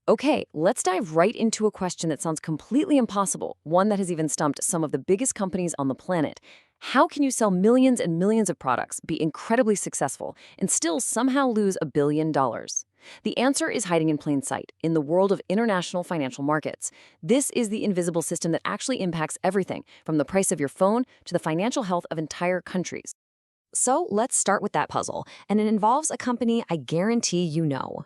Okay, let's dive right into a question that sounds completely impossible, one that has even stumped some of the biggest companies on the planet. How can you sell millions and millions of products, be incredibly successful, and still somehow lose $1 billion? The answer is hiding in plain sight, in the world of international financial markets. This is the invisible system that actually impacts everything, from the price of your phone to the financial health of entire countries. So let's start with that puzzle, and it involves a company I guarantee you know.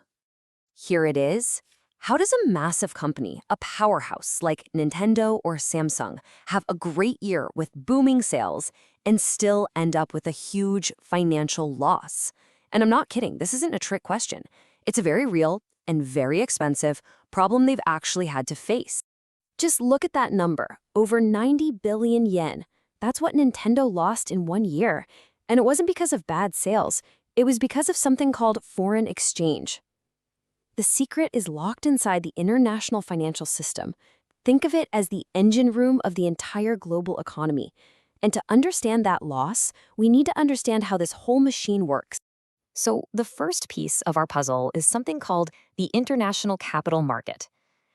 Here it is. How does a massive company, a powerhouse like Nintendo or Samsung, have a great year with booming sales and still end up with a huge financial loss? And I'm not kidding, this isn't a trick question. It's a very real and very expensive problem they've actually had to face. Just look at that number, over 90 billion yen. That's what Nintendo lost in 1 year. And it wasn't because of bad sales, it was because of something called foreign exchange. The secret is locked inside the international financial system. Think of it as the engine room of the entire global economy. And to understand that loss, we need to understand how this whole machine works. So, the first piece of our puzzle is something called the international capital market.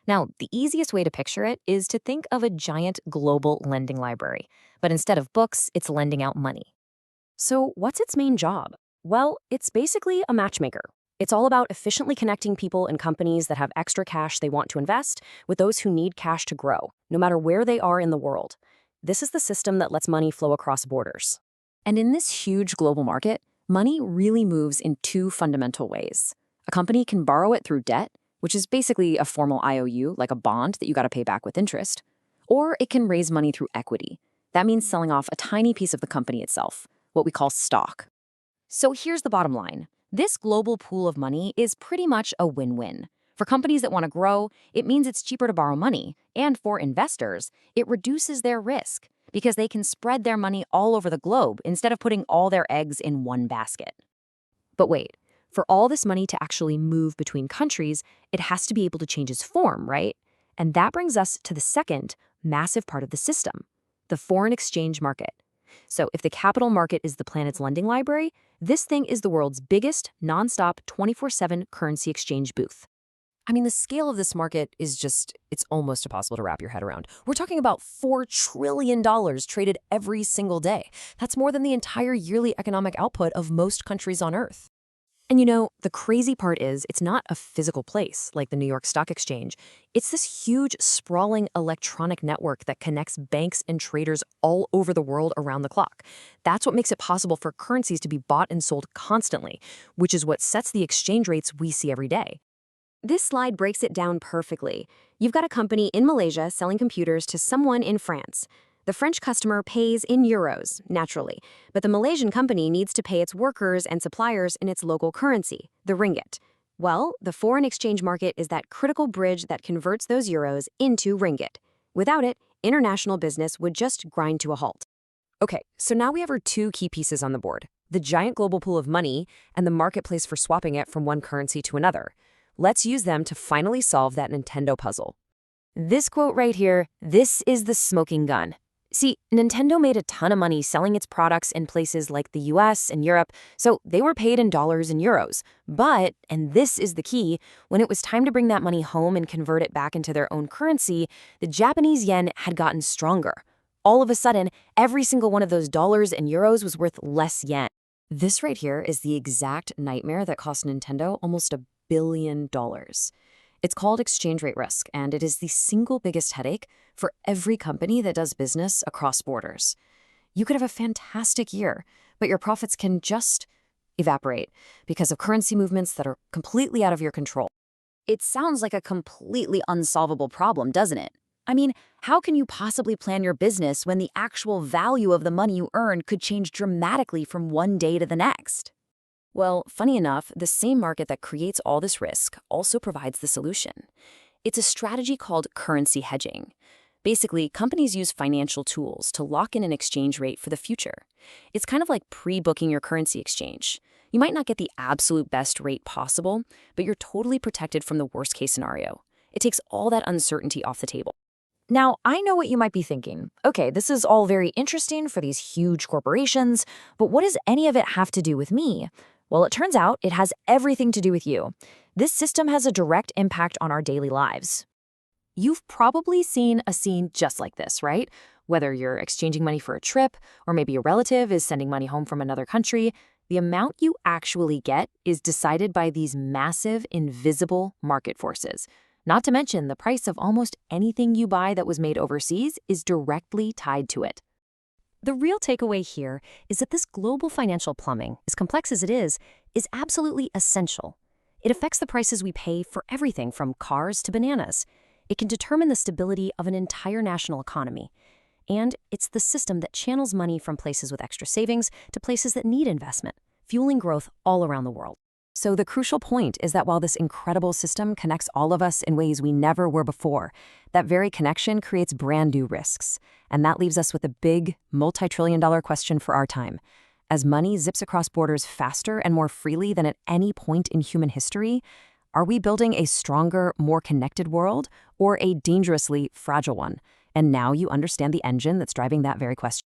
Now, the easiest way to picture it is to think of a giant global lending library, but instead of books, it's lending out money. So, what's its main job? Well, it's basically a matchmaker. It's all about efficiently connecting people and companies that have extra cash they want to invest with those who need cash to grow, no matter where they are in the world. This is the system that lets money flow across borders. And in this huge global market, money really moves in two fundamental ways. A company can borrow it through debt, which is basically a formal IOU, like a bond that you got to pay back with interest, or it can raise money through equity. That means selling off a tiny piece of the company itself, what we call stock. So here's the bottom line. This global pool of money is pretty much a win-win. For companies that want to grow, it means it's cheaper to borrow money. And for investors, it reduces their risk because they can spread their money all over the globe instead of putting all their eggs in one basket. But wait, for all this money to actually move between countries, it has to be able to change its form, right? And that brings us to the second massive part of the system, the foreign exchange market. So if the capital market is the planet's lending library, this thing is the world's biggest nonstop 24/7 currency exchange booth. I mean, the scale of this market is it's almost impossible to wrap your head around. We're talking about $4 trillion traded every single day. That's more than the entire yearly economic output of most countries on Earth. And the crazy part is it's not a physical place like the New York Stock Exchange. It's this huge, sprawling electronic network that connects banks and traders all over the world around the clock. That's what makes it possible for currencies to be bought and sold constantly, which is what sets the exchange rates we see every day. This slide breaks it down perfectly. You've got a company in Malaysia selling computers to someone in France. The French customer pays in euros, naturally, but the Malaysian company needs to pay its workers and suppliers in its local currency, the ringgit. Well, the foreign exchange market is that critical bridge that converts those euros into ringgit. Without it, international business would just grind to a halt. Okay, so now we have our two key pieces on the board, the giant global pool of money and the marketplace for swapping it from one currency to another. Let's use them to finally solve that Nintendo puzzle. This quote right here, this is the smoking gun. See, Nintendo made a ton of money selling its products in places like the US and Europe, so they were paid in dollars and euros. But, and this is the key, when it was time to bring that money home and convert it back into their own currency, the Japanese yen had gotten stronger. All of a sudden, every single one of those dollars and euros was worth less yen. This right here is the exact nightmare that cost Nintendo almost $1 billion. It's called exchange rate risk, and it is the single biggest headache for every company that does business across borders. You could have a fantastic year, but your profits can just evaporate because of currency movements that are completely out of your control. It sounds like a completely unsolvable problem, doesn't it? I mean, how can you possibly plan your business when the actual value of the money you earn could change dramatically from one day to the next? Well, funny enough, the same market that creates all this risk also provides the solution. It's a strategy called currency hedging. Basically, companies use financial tools to lock in an exchange rate for the future. It's kind of like pre-booking your currency exchange. You might not get the absolute best rate possible, but you're totally protected from the worst-case scenario. It takes all that uncertainty off the table. Now, I know what you might be thinking. Okay, this is all very interesting for these huge corporations, but what does any of it have to do with me? Well, it turns out it has everything to do with you. This system has a direct impact on our daily lives. You've probably seen a scene just like this, right? Whether you're exchanging money for a trip, or maybe a relative is sending money home from another country, the amount you actually get is decided by these massive, invisible market forces. Not to mention, the price of almost anything you buy that was made overseas is directly tied to it. The real takeaway here is that this global financial plumbing, as complex as it is absolutely essential. It affects the prices we pay for everything from cars to bananas. It can determine the stability of an entire national economy. And it's the system that channels money from places with extra savings to places that need investment, fueling growth all around the world. So the crucial point is that while this incredible system connects all of us in ways we never were before, that very connection creates brand new risks. And that leaves us with a big, multi-trillion-dollar question for our time. As money zips across borders faster and more freely than at any point in human history, are we building a stronger, more connected world or a dangerously fragile one? And now you understand the engine that's driving that very question.